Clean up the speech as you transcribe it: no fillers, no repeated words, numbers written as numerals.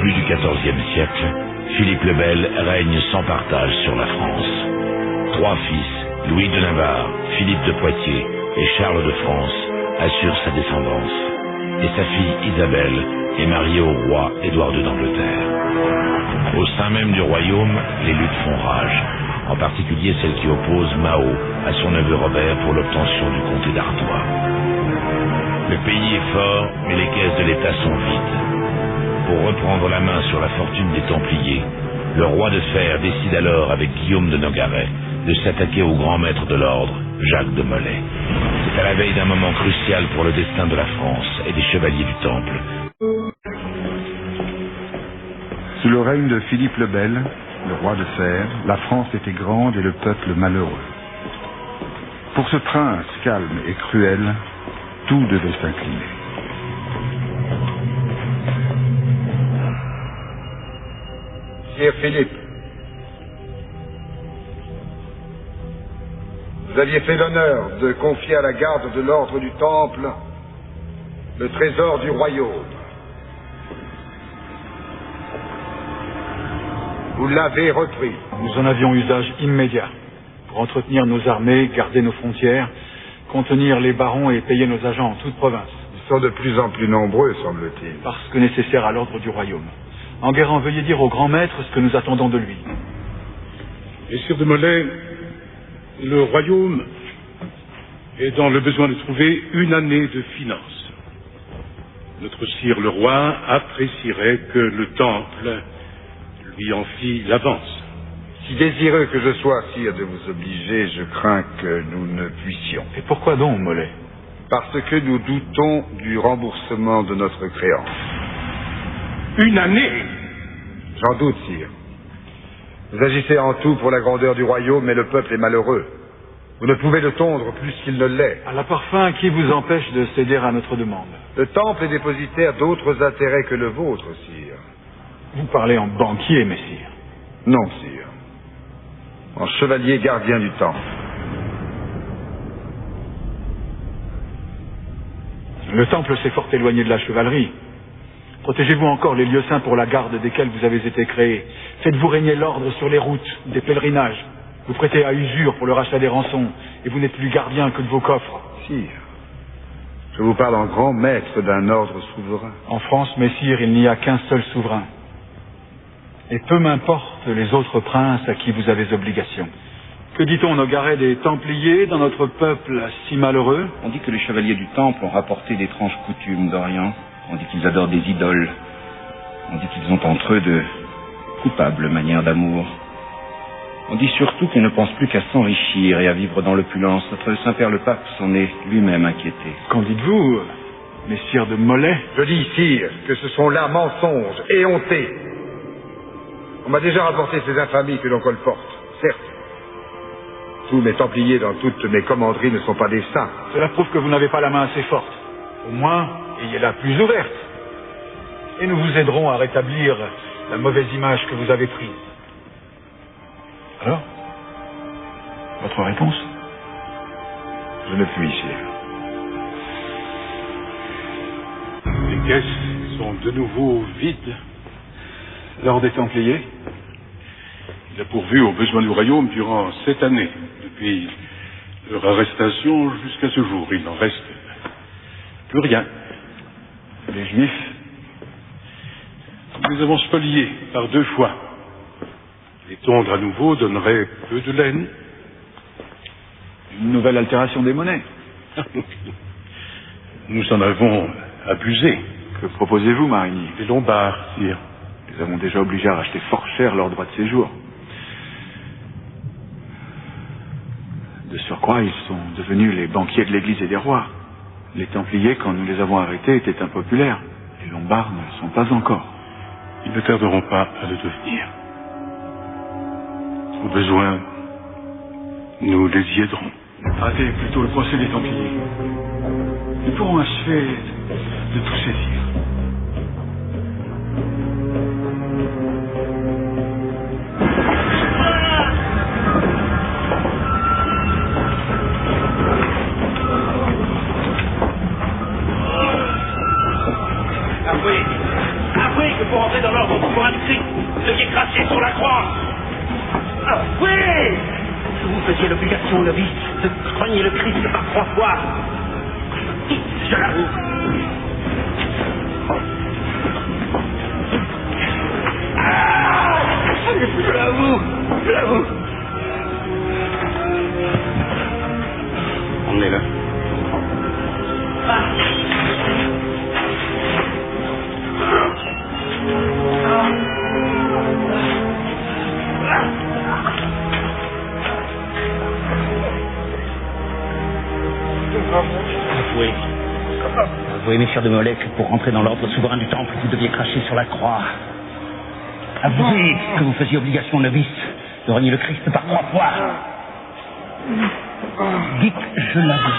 début du XIVe siècle, Philippe le Bel règne sans partage sur la France. 3 fils, Louis de Navarre, Philippe de Poitiers et Charles de France, assurent sa descendance. Et sa fille Isabelle est mariée au roi Édouard II d'Angleterre. Au sein même du royaume, les luttes font rage, en particulier celle qui oppose Mao à son neveu Robert pour l'obtention du comté d'Artois. Le pays est fort, mais les caisses de l'État sont vides. Pour reprendre la main sur la fortune des Templiers, le roi de Fer décide alors avec Guillaume de Nogaret de s'attaquer au grand maître de l'ordre, Jacques de Molay. C'est à la veille d'un moment crucial pour le destin de la France et des chevaliers du Temple. Sous le règne de Philippe le Bel, le roi de Fer, la France était grande et le peuple malheureux. Pour ce prince calme et cruel, tout devait s'incliner. Sire Philippe, vous aviez fait l'honneur de confier à la garde de l'ordre du Temple le trésor du royaume. Vous l'avez repris. Nous en avions usage immédiat pour entretenir nos armées, garder nos frontières, contenir les barons et payer nos agents en toute province. Ils sont de plus en plus nombreux, semble-t-il. Parce que nécessaire à l'ordre du royaume. Enguerrand, veuillez dire au grand maître ce que nous attendons de lui. Messire de Molay, le royaume est dans le besoin de trouver une année de finances. Notre sire le roi apprécierait que le temple lui en fit l'avance. Si désireux que je sois, sire, de vous obliger, je crains que nous ne puissions. Et pourquoi donc, Molay? Parce que nous doutons du remboursement de notre créance. Une année? J'en doute, sire. Vous agissez en tout pour la grandeur du royaume, mais le peuple est malheureux. Vous ne pouvez le tondre plus qu'il ne l'est. À la parfum, qui vous empêche de céder à notre demande? Le temple est dépositaire d'autres intérêts que le vôtre, sire. Vous parlez en banquier, messire. Non, sire. En chevalier gardien du temple. Le temple s'est fort éloigné de la chevalerie. Protégez-vous encore les lieux saints pour la garde desquels vous avez été créés. Faites-vous régner l'ordre sur les routes, des pèlerinages. Vous prêtez à usure pour le rachat des rançons, et vous n'êtes plus gardien que de vos coffres. Sire, je vous parle en grand maître d'un ordre souverain. En France, messire, il n'y a qu'un seul souverain. Et peu m'importe les autres princes à qui vous avez obligation. Que dit-on, Nogaret, des Templiers dans notre peuple si malheureux? On dit que les chevaliers du Temple ont rapporté d'étranges coutumes d'Orient. On dit qu'ils adorent des idoles. On dit qu'ils ont entre eux de coupables manières d'amour. On dit surtout qu'ils ne pensent plus qu'à s'enrichir et à vivre dans l'opulence. Notre Saint-Père le Pape s'en est lui-même inquiété. Qu'en dites-vous, messire de Molay? Je dis, sire, que ce sont là mensonges, éhontés. On m'a déjà rapporté ces infamies que l'on colporte, certes. Tous mes Templiers dans toutes mes commanderies ne sont pas des saints. Cela prouve que vous n'avez pas la main assez forte. Au moins, ayez-la plus ouverte. Et nous vous aiderons à rétablir la mauvaise image que vous avez prise. Alors, votre réponse? Je ne puis, sire. Les caisses sont de nouveau vides. L'ordre des Templiers? Il a pourvu aux besoins du royaume durant 7 années. Depuis leur arrestation jusqu'à ce jour, il n'en reste plus rien. Les Juifs? Nous les avons spoliés par 2 fois. Les tondre à nouveau donnerait peu de laine. Une nouvelle altération des monnaies? Nous en avons abusé. Que proposez-vous, Marigny? Les Lombards, sire. Nous avons déjà obligé à racheter fort cher leur droit de séjour. De surcroît, ils sont devenus les banquiers de l'Église et des rois. Les Templiers, quand nous les avons arrêtés, étaient impopulaires. Les Lombards ne le sont pas encore. Ils ne tarderont pas à le devenir. Au besoin, nous les y aiderons. Hâtez plutôt le procès des Templiers. Nous pourrons achever de tout saisir. Avouez que pour entrer dans l'ordre souverain du Christ, vous deviez cracher sur la croix. Ah, oui! Que vous faisiez l'obligation, novice, de renier le Christ par 3 fois. Je l'avoue. Je l'avoue. Emmenez-le. Avouez, messieurs de Molay, que pour rentrer dans l'ordre souverain du Temple, vous deviez cracher sur la croix. Avouez que vous faisiez obligation, novice, de renier le Christ par 3 fois. Dites, je l'avoue.